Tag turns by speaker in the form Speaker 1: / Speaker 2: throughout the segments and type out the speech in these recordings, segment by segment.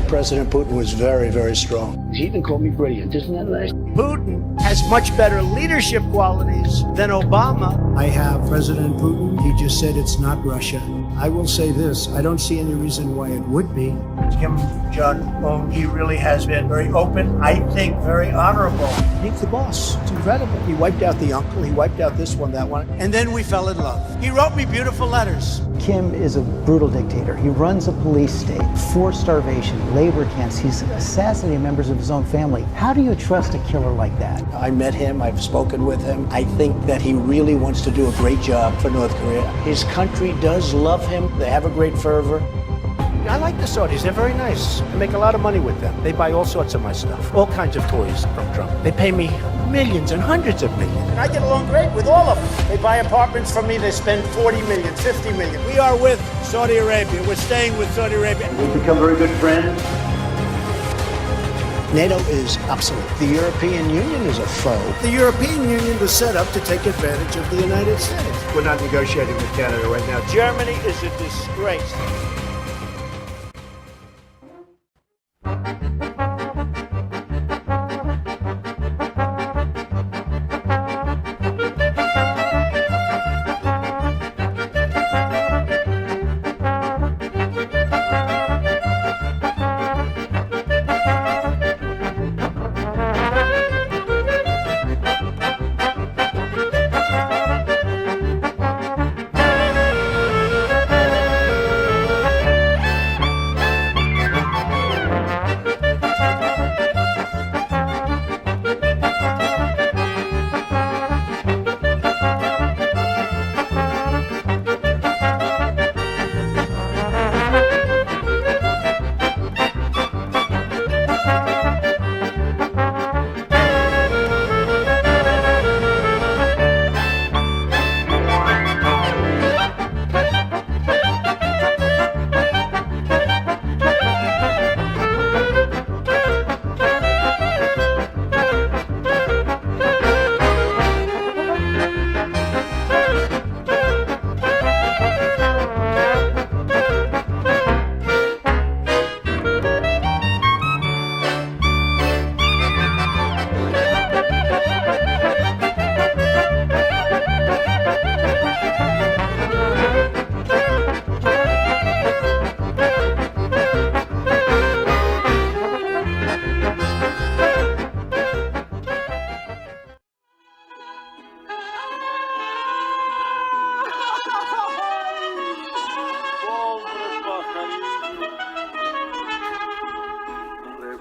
Speaker 1: President Putin was very, very strong.
Speaker 2: He even called me brilliant. Isn't that nice?
Speaker 3: Putin has much better leadership qualities than Obama.
Speaker 1: I have President Putin. He just said it's not Russia. I will say this. I don't see any reason why it would be.
Speaker 3: Kim Jong-un, he really has been very open, I think very honorable. He's the boss. It's incredible. He wiped out the uncle. He wiped out this one, that one. And then we fell in love. He wrote me beautiful letters.
Speaker 4: Kim is a brutal dictator. He runs a police state, forced starvation, labor camps. He's assassinating members of his own family. How do you trust a killer like that?
Speaker 1: I met him. I've spoken with him. I think that he really wants to do a great job for North Korea. His country does love him. They have a great fervor.
Speaker 3: I like the Saudis. They're very nice. I make a lot of money with them. They buy all sorts of my stuff, all kinds of toys from Trump. They pay me millions and hundreds of millions. And I get along great with all of them. They buy apartments from me. They spend 40 million, 50 million. We are with Saudi Arabia. We're staying with Saudi Arabia.
Speaker 2: We've become very good friends.
Speaker 1: NATO is obsolete. The European Union is a foe.
Speaker 3: The European Union was set up to take advantage of the United States. We're not negotiating with Canada right now. Germany is a disgrace.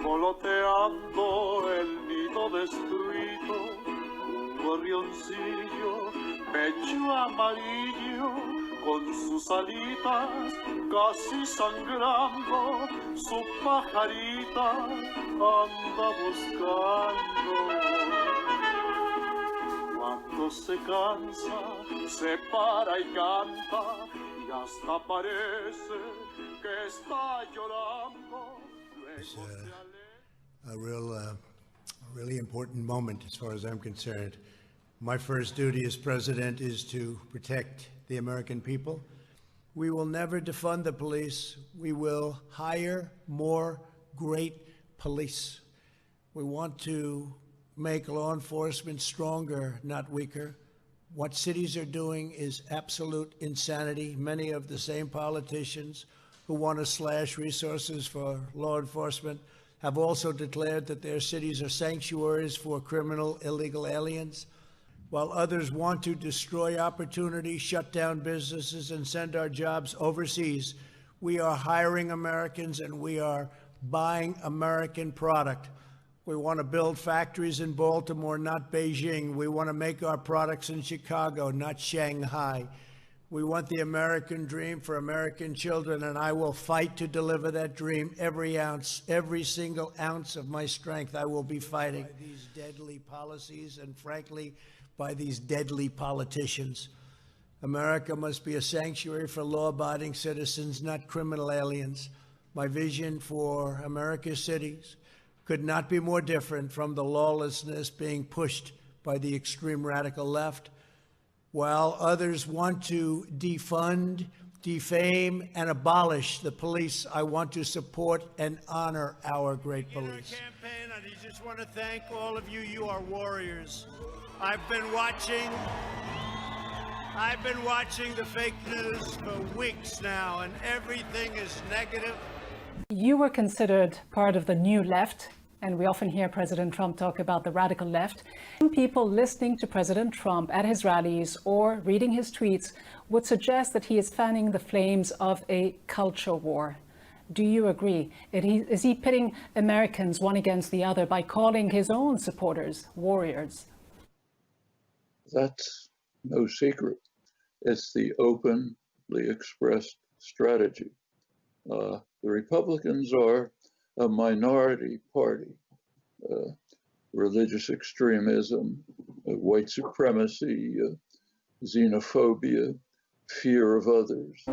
Speaker 5: Revoloteando el nido destruido, un gorrioncillo, pecho amarillo, con sus alitas casi sangrando, su pajarita anda buscando. Cuando se cansa, se para y canta, y hasta parece que está llorando.
Speaker 1: It's a really important moment as far as I'm concerned. My first duty as president is to protect the American people. We will never defund the police. We will hire more great police. We want to make law enforcement stronger, not weaker. What cities are doing is absolute insanity. Many of the same politicians who want to slash resources for law enforcement have also declared that their cities are sanctuaries for criminal, illegal aliens, while others want to destroy opportunity, shut down businesses, and send our jobs overseas. We are hiring Americans and we are buying American product. We want to build factories in Baltimore, not Beijing. We want to make our products in Chicago, not Shanghai. We want the American dream for American children, and I will fight to deliver that dream every ounce, every single ounce of my strength. I will be fighting by these deadly policies and, frankly, by these deadly politicians. America must be a sanctuary for law-abiding citizens, not criminal aliens. My vision for America's cities could not be more different from the lawlessness being pushed by the extreme radical left. While others want to defund, defame and abolish the police. I want to support and honor our great police. Campaign, I just want to thank all of you. You are warriors. I've been watching the fake news for weeks now, and everything is negative.
Speaker 6: You were considered part of the new left, and we often hear President Trump talk about the radical left. Some people listening to President Trump at his rallies or reading his tweets would suggest that he is fanning the flames of a culture war. Do you agree? Is he pitting Americans one against the other by calling his own supporters warriors?
Speaker 7: That's no secret. It's the openly expressed strategy. The Republicans are a minority party. Religious extremism, white supremacy, xenophobia, fear of others.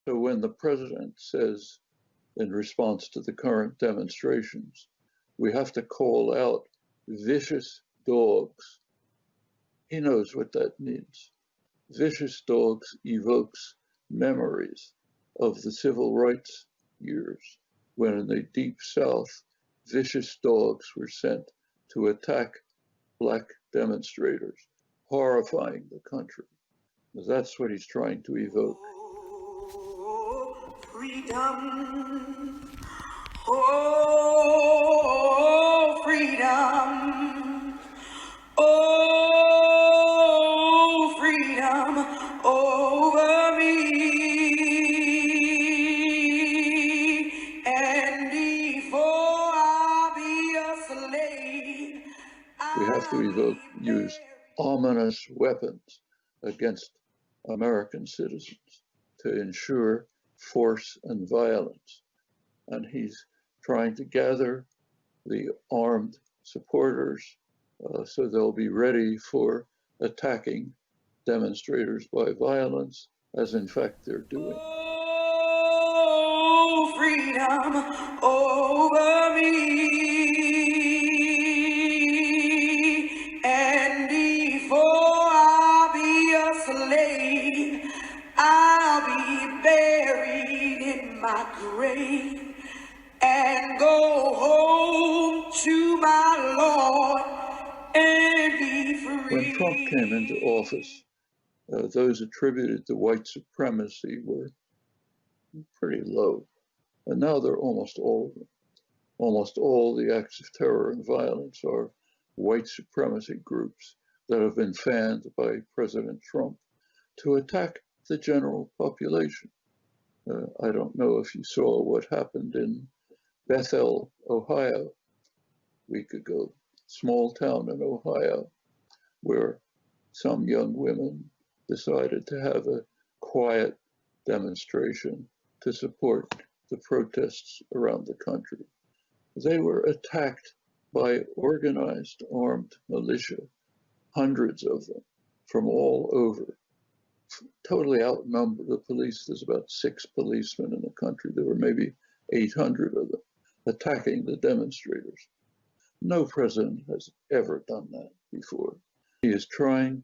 Speaker 7: So when the president says, in response to the current demonstrations, we have to call out vicious dogs, he knows what that means. Vicious dogs evokes memories of the civil rights years, when in the Deep South, vicious dogs were sent to attack Black demonstrators, horrifying the country. That's what he's trying to evoke.
Speaker 8: Freedom, oh, freedom, oh, freedom over me, and before I be a slave,
Speaker 7: we have to use ominous weapons against American citizens to ensure force and violence. And he's trying to gather the armed supporters so they'll be ready for attacking demonstrators by violence, as in fact they're doing.
Speaker 8: Oh, freedom over me, and before I be a slave, I'll be buried in my grave and go home to my Lord and be free.
Speaker 7: When Trump came into office, those attributed to white supremacy were pretty low. And now they're almost all of them. Almost all the acts of terror and violence are white supremacy groups that have been fanned by President Trump to attack the general population. I don't know if you saw what happened in Bethel, Ohio, a week ago, small town in Ohio, where some young women decided to have a quiet demonstration to support the protests around the country. They were attacked by organized armed militia, hundreds of them from all over. Totally outnumbered the police. There's about 6 policemen in the country. There were maybe 800 of them attacking the demonstrators. No president has ever done that before. He is trying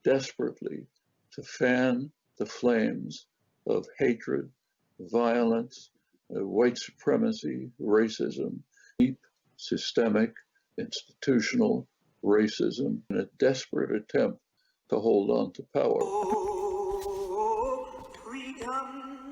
Speaker 7: desperately to fan the flames of hatred, violence, white supremacy, racism, deep systemic institutional racism in a desperate attempt to hold on to power.
Speaker 8: Oh, freedom.